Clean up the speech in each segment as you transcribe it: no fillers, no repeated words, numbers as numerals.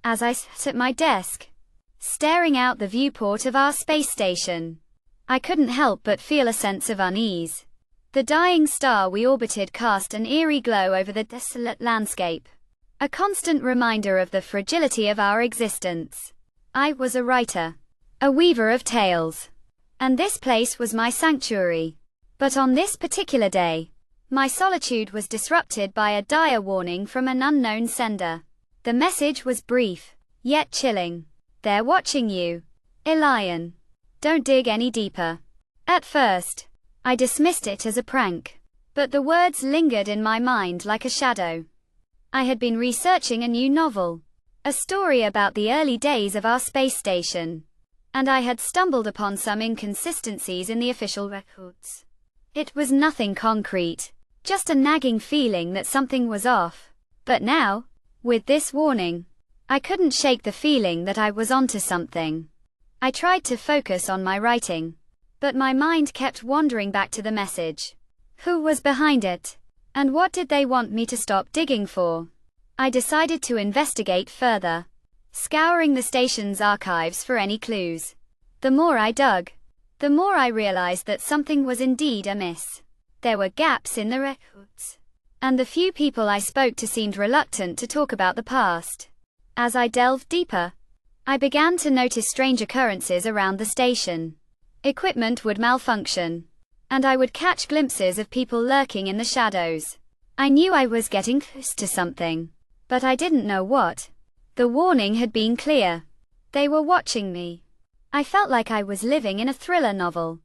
as I sat at my desk, staring out the viewport of our space station. I couldn't help but feel a sense of unease. The dying star we orbited cast an eerie glow over the desolate landscape, a constant reminder of the fragility of our existence. I was a writer, a weaver of tales, and this place was my sanctuary. But on this particular day, my solitude was disrupted by a dire warning from an unknown sender. The message was brief, yet chilling. They're watching you, Elian. Don't dig any deeper. At first, I dismissed it as a prank, but the words lingered in my mind like a shadow. I had been researching a new novel, a story about the early days of our space station, and I had stumbled upon some inconsistencies in the official records. It was nothing concrete, just a nagging feeling that something was off. But now, with this warning, I couldn't shake the feeling that I was onto something. I tried to focus on my writing, but my mind kept wandering back to the message. Who was behind it? And what did they want me to stop digging for? I decided to investigate further, scouring the station's archives for any clues. The more I dug, the more I realized that something was indeed amiss. There were gaps in the records, and the few people I spoke to seemed reluctant to talk about the past. As I delved deeper, I began to notice strange occurrences around the station. Equipment would malfunction, and I would catch glimpses of people lurking in the shadows. I knew I was getting close to something, but I didn't know what. The warning had been clear. They were watching me. I felt like I was living in a thriller novel,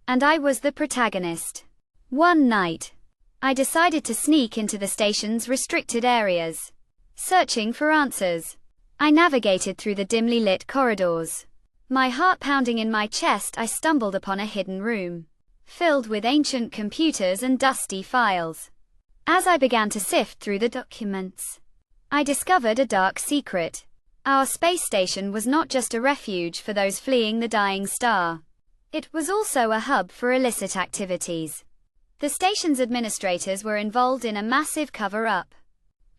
and I was the protagonist. One night, I decided to sneak into the station's restricted areas, searching for answers. I navigated through the dimly lit corridors. My heart pounding in my chest, I stumbled upon a hidden room, filled with ancient computers and dusty files. As I began to sift through the documents, I discovered a dark secret. Our space station was not just a refuge for those fleeing the dying star. It was also a hub for illicit activities. The station's administrators were involved in a massive cover-up,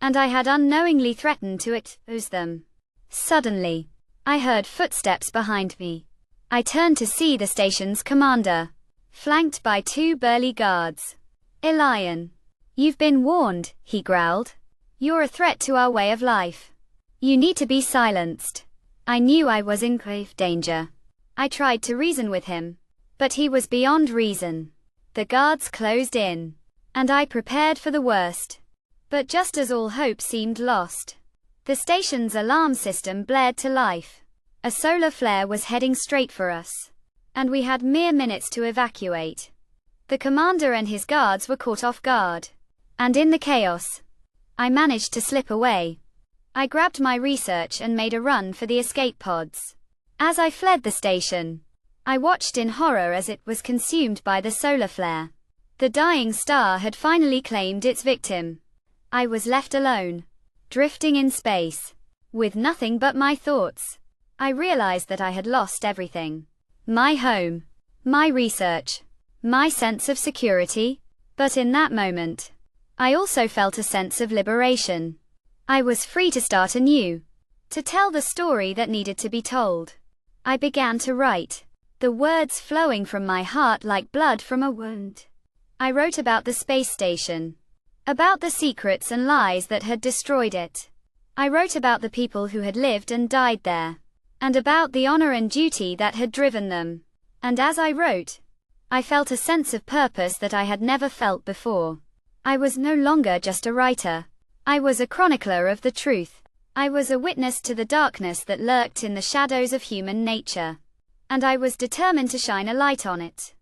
and I had unknowingly threatened to expose them. Suddenly, I heard footsteps behind me. I turned to see the station's commander, flanked by two burly guards. Elian, you've been warned, he growled. You're a threat to our way of life. You need to be silenced. I knew I was in grave danger. I tried to reason with him, but he was beyond reason. The guards closed in, and I prepared for the worst. But just as all hope seemed lost, the station's alarm system blared to life. A solar flare was heading straight for us, and we had mere minutes to evacuate. The commander and his guards were caught off guard, and in the chaos, I managed to slip away. I grabbed my research and made a run for the escape pods. As I fled the station, I watched in horror as it was consumed by the solar flare. The dying star had finally claimed its victim. I was left alone, drifting in space, with nothing but my thoughts. I realized that I had lost everything. My home, my research, my sense of security. But in that moment, I also felt a sense of liberation. I was free to start anew, to tell the story that needed to be told. I began to write, the words flowing from my heart like blood from a wound. I wrote about the space station, about the secrets and lies that had destroyed it. I wrote about the people who had lived and died there, and about the honor and duty that had driven them. And as I wrote, I felt a sense of purpose that I had never felt before. I was no longer just a writer. I was a chronicler of the truth. I was a witness to the darkness that lurked in the shadows of human nature, and I was determined to shine a light on it.